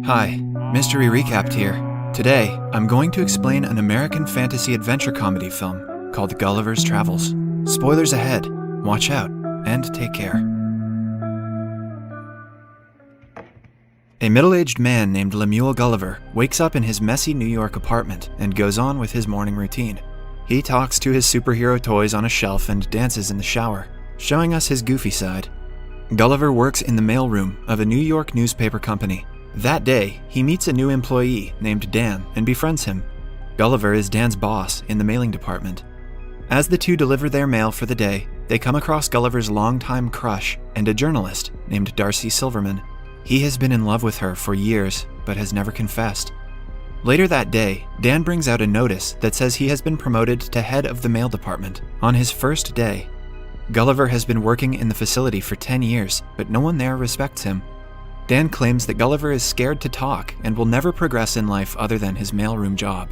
Hi, Mystery Recapped here. Today, I'm going to explain an American fantasy adventure comedy film called Gulliver's Travels. Spoilers ahead, watch out, and take care. A middle-aged man named Lemuel Gulliver wakes up in his messy New York apartment and goes on with his morning routine. He talks to his superhero toys on a shelf and dances in the shower, showing us his goofy side. Gulliver works in the mailroom of a New York newspaper company. That day, he meets a new employee named Dan and befriends him. Gulliver is Dan's boss in the mailing department. As the two deliver their mail for the day, they come across Gulliver's longtime crush and a journalist named Darcy Silverman. He has been in love with her for years, but has never confessed. Later that day, Dan brings out a notice that says he has been promoted to head of the mail department on his first day. Gulliver has been working in the facility for 10 years, but no one there respects him. Dan claims that Gulliver is scared to talk and will never progress in life other than his mailroom job.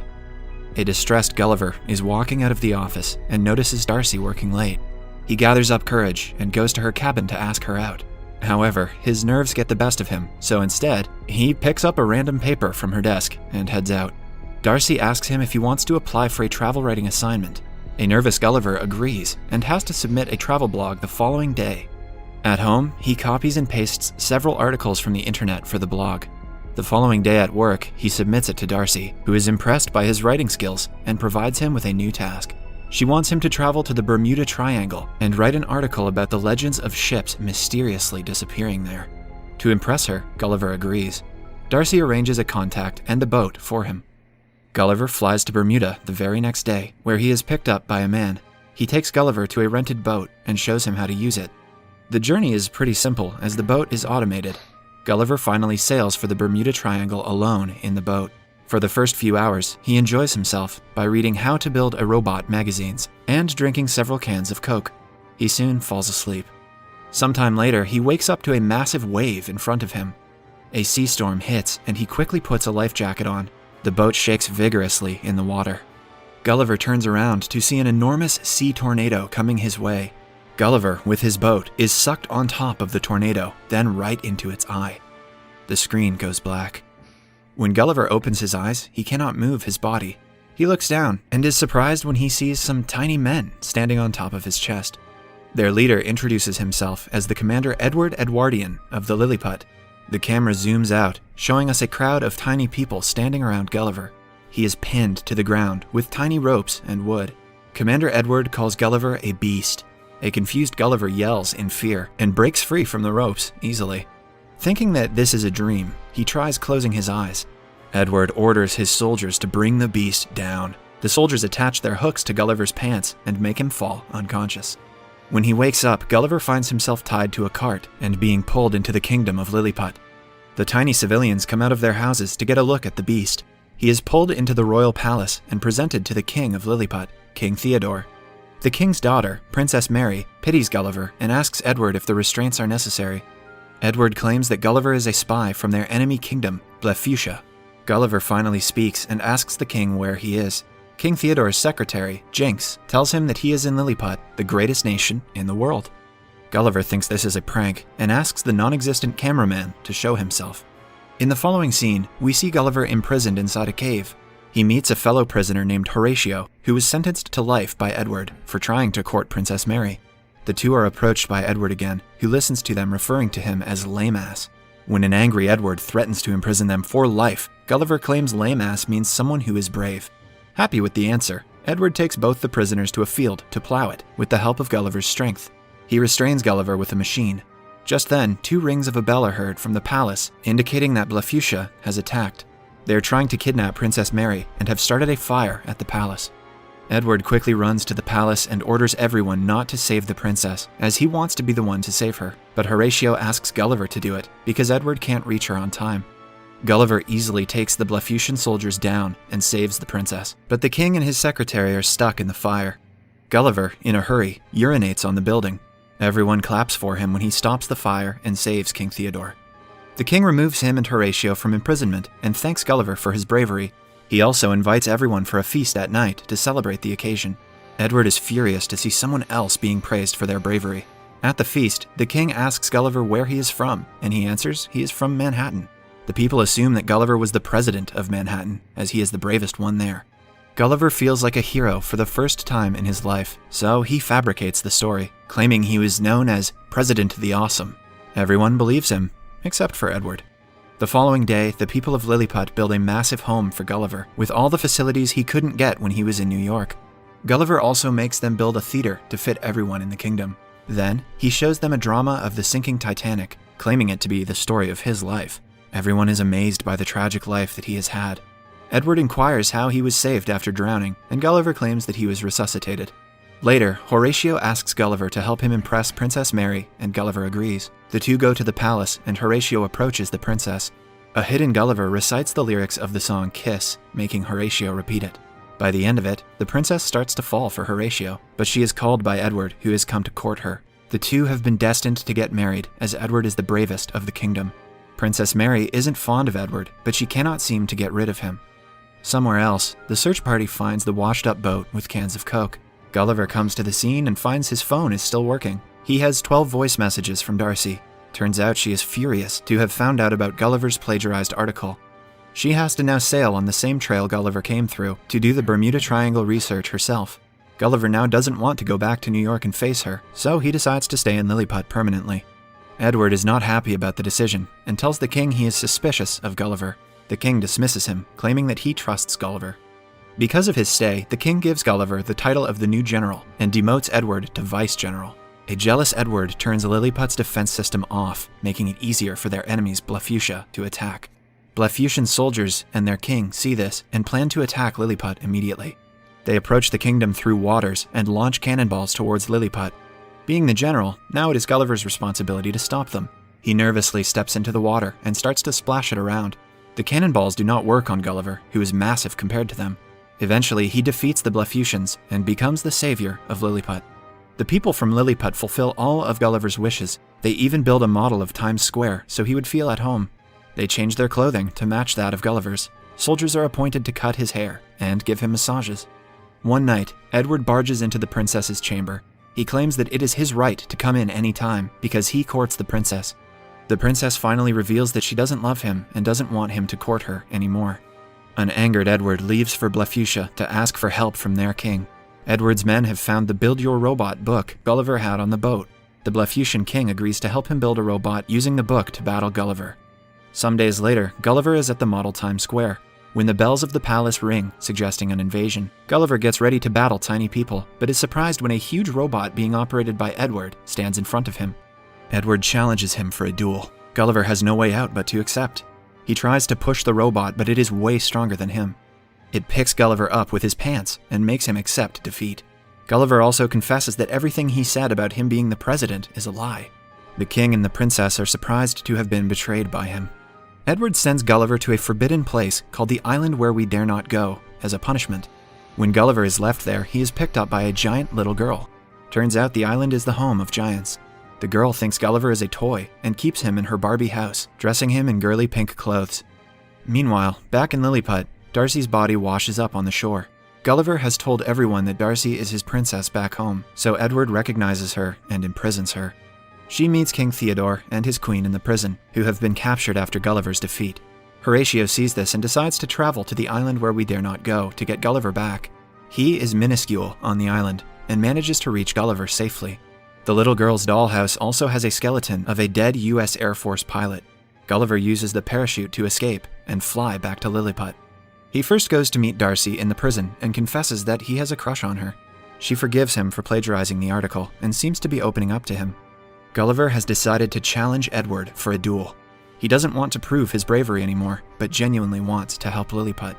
A distressed Gulliver is walking out of the office and notices Darcy working late. He gathers up courage and goes to her cabin to ask her out. However, his nerves get the best of him, so instead, he picks up a random paper from her desk and heads out. Darcy asks him if he wants to apply for a travel writing assignment. A nervous Gulliver agrees and has to submit a travel blog the following day. At home, he copies and pastes several articles from the internet for the blog. The following day at work, he submits it to Darcy, who is impressed by his writing skills and provides him with a new task. She wants him to travel to the Bermuda Triangle and write an article about the legends of ships mysteriously disappearing there. To impress her, Gulliver agrees. Darcy arranges a contact and a boat for him. Gulliver flies to Bermuda the very next day, where he is picked up by a man. He takes Gulliver to a rented boat and shows him how to use it. The journey is pretty simple as the boat is automated. Gulliver finally sails for the Bermuda Triangle alone in the boat. For the first few hours, he enjoys himself by reading How to Build a Robot magazines and drinking several cans of Coke. He soon falls asleep. Sometime later, he wakes up to a massive wave in front of him. A sea storm hits and he quickly puts a life jacket on. The boat shakes vigorously in the water. Gulliver turns around to see an enormous sea tornado coming his way. Gulliver, with his boat, is sucked on top of the tornado, then right into its eye. The screen goes black. When Gulliver opens his eyes, he cannot move his body. He looks down and is surprised when he sees some tiny men standing on top of his chest. Their leader introduces himself as the Commander Edward Edwardian of the Lilliput. The camera zooms out, showing us a crowd of tiny people standing around Gulliver. He is pinned to the ground with tiny ropes and wood. Commander Edward calls Gulliver a beast. A confused Gulliver yells in fear and breaks free from the ropes easily. Thinking that this is a dream, he tries closing his eyes. Edward orders his soldiers to bring the beast down. The soldiers attach their hooks to Gulliver's pants and make him fall unconscious. When he wakes up, Gulliver finds himself tied to a cart and being pulled into the kingdom of Lilliput. The tiny civilians come out of their houses to get a look at the beast. He is pulled into the royal palace and presented to the king of Lilliput, King Theodore. The king's daughter, Princess Mary, pities Gulliver and asks Edward if the restraints are necessary. Edward claims that Gulliver is a spy from their enemy kingdom, Blefuscia. Gulliver finally speaks and asks the king where he is. King Theodore's secretary, Jinx, tells him that he is in Lilliput, the greatest nation in the world. Gulliver thinks this is a prank and asks the non-existent cameraman to show himself. In the following scene, we see Gulliver imprisoned inside a cave. He meets a fellow prisoner named Horatio, who was sentenced to life by Edward for trying to court Princess Mary. The two are approached by Edward again, who listens to them referring to him as lame ass. When an angry Edward threatens to imprison them for life, Gulliver claims lame ass means someone who is brave. Happy with the answer, Edward takes both the prisoners to a field to plow it with the help of Gulliver's strength. He restrains Gulliver with a machine. Just then, 2 rings of a bell are heard from the palace, indicating that Blefuscia has attacked. They are trying to kidnap Princess Mary and have started a fire at the palace. Edward quickly runs to the palace and orders everyone not to save the princess, as he wants to be the one to save her. But Horatio asks Gulliver to do it, because Edward can't reach her on time. Gulliver easily takes the Blefuscian soldiers down and saves the princess, but the king and his secretary are stuck in the fire. Gulliver, in a hurry, urinates on the building. Everyone claps for him when he stops the fire and saves King Theodore. The king removes him and Horatio from imprisonment and thanks Gulliver for his bravery. He also invites everyone for a feast at night to celebrate the occasion. Edward is furious to see someone else being praised for their bravery. At the feast, the king asks Gulliver where he is from, and he answers he is from Manhattan. The people assume that Gulliver was the president of Manhattan, as he is the bravest one there. Gulliver feels like a hero for the first time in his life, so he fabricates the story, claiming he was known as President the Awesome. Everyone believes him, except for Edward. The following day, the people of Lilliput build a massive home for Gulliver, with all the facilities he couldn't get when he was in New York. Gulliver also makes them build a theater to fit everyone in the kingdom. Then, he shows them a drama of the sinking Titanic, claiming it to be the story of his life. Everyone is amazed by the tragic life that he has had. Edward inquires how he was saved after drowning, and Gulliver claims that he was resuscitated. Later, Horatio asks Gulliver to help him impress Princess Mary, and Gulliver agrees. The two go to the palace, and Horatio approaches the princess. A hidden Gulliver recites the lyrics of the song Kiss, making Horatio repeat it. By the end of it, the princess starts to fall for Horatio, but she is called by Edward, who has come to court her. The two have been destined to get married, as Edward is the bravest of the kingdom. Princess Mary isn't fond of Edward, but she cannot seem to get rid of him. Somewhere else, the search party finds the washed-up boat with cans of Coke. Gulliver comes to the scene and finds his phone is still working. He has 12 voice messages from Darcy. Turns out she is furious to have found out about Gulliver's plagiarized article. She has to now sail on the same trail Gulliver came through to do the Bermuda Triangle research herself. Gulliver now doesn't want to go back to New York and face her, so he decides to stay in Lilliput permanently. Edward is not happy about the decision and tells the king he is suspicious of Gulliver. The king dismisses him, claiming that he trusts Gulliver. Because of his stay, the king gives Gulliver the title of the new general and demotes Edward to vice-general. A jealous Edward turns Lilliput's defense system off, making it easier for their enemies Blefuscia to attack. Blefuscian soldiers and their king see this and plan to attack Lilliput immediately. They approach the kingdom through waters and launch cannonballs towards Lilliput. Being the general, now it is Gulliver's responsibility to stop them. He nervously steps into the water and starts to splash it around. The cannonballs do not work on Gulliver, who is massive compared to them. Eventually, he defeats the Blefuscians and becomes the savior of Lilliput. The people from Lilliput fulfill all of Gulliver's wishes. They even build a model of Times Square so he would feel at home. They change their clothing to match that of Gulliver's. Soldiers are appointed to cut his hair and give him massages. One night, Edward barges into the princess's chamber. He claims that it is his right to come in any time because he courts the princess. The princess finally reveals that she doesn't love him and doesn't want him to court her anymore. An angered Edward leaves for Blefuscia to ask for help from their king. Edward's men have found the Build Your Robot book Gulliver had on the boat. The Blefuscian king agrees to help him build a robot using the book to battle Gulliver. Some days later, Gulliver is at the model Times Square. When the bells of the palace ring, suggesting an invasion, Gulliver gets ready to battle tiny people, but is surprised when a huge robot being operated by Edward stands in front of him. Edward challenges him for a duel. Gulliver has no way out but to accept. He tries to push the robot, but it is way stronger than him. It picks Gulliver up with his pants and makes him accept defeat. Gulliver also confesses that everything he said about him being the president is a lie. The king and the princess are surprised to have been betrayed by him. Edward sends Gulliver to a forbidden place called the Island Where We Dare Not Go as a punishment. When Gulliver is left there, he is picked up by a giant little girl. Turns out the island is the home of giants. The girl thinks Gulliver is a toy and keeps him in her Barbie house, dressing him in girly pink clothes. Meanwhile, back in Lilliput, Darcy's body washes up on the shore. Gulliver has told everyone that Darcy is his princess back home, so Edward recognizes her and imprisons her. She meets King Theodore and his queen in the prison, who have been captured after Gulliver's defeat. Horatio sees this and decides to travel to the Island Where We Dare Not Go to get Gulliver back. He is minuscule on the island and manages to reach Gulliver safely. The little girl's dollhouse also has a skeleton of a dead U.S. Air Force pilot. Gulliver uses the parachute to escape and fly back to Lilliput. He first goes to meet Darcy in the prison and confesses that he has a crush on her. She forgives him for plagiarizing the article and seems to be opening up to him. Gulliver has decided to challenge Edward for a duel. He doesn't want to prove his bravery anymore, but genuinely wants to help Lilliput.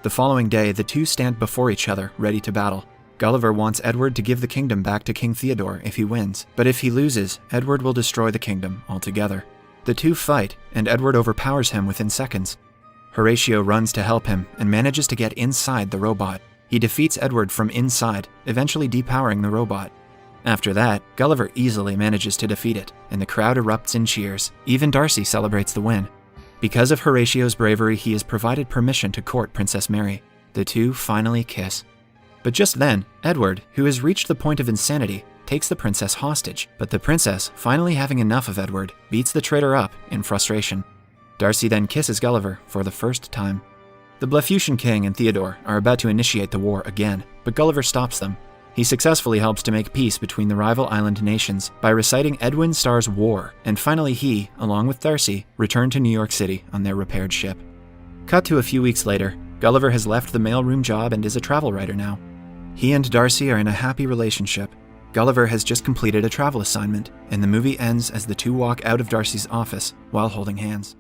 The following day, the two stand before each other, ready to battle. Gulliver wants Edward to give the kingdom back to King Theodore if he wins, but if he loses, Edward will destroy the kingdom altogether. The two fight, and Edward overpowers him within seconds. Horatio runs to help him and manages to get inside the robot. He defeats Edward from inside, eventually depowering the robot. After that, Gulliver easily manages to defeat it, and the crowd erupts in cheers. Even Darcy celebrates the win. Because of Horatio's bravery, he is provided permission to court Princess Mary. The two finally kiss. But just then, Edward, who has reached the point of insanity, takes the princess hostage, but the princess, finally having enough of Edward, beats the traitor up in frustration. Darcy then kisses Gulliver for the first time. The Blefuscian king and Theodore are about to initiate the war again, but Gulliver stops them. He successfully helps to make peace between the rival island nations by reciting Edwin Starr's War, and finally he, along with Darcy, return to New York City on their repaired ship. Cut to a few weeks later, Gulliver has left the mailroom job and is a travel writer now. He and Darcy are in a happy relationship. Gulliver has just completed a travel assignment, and the movie ends as the two walk out of Darcy's office while holding hands.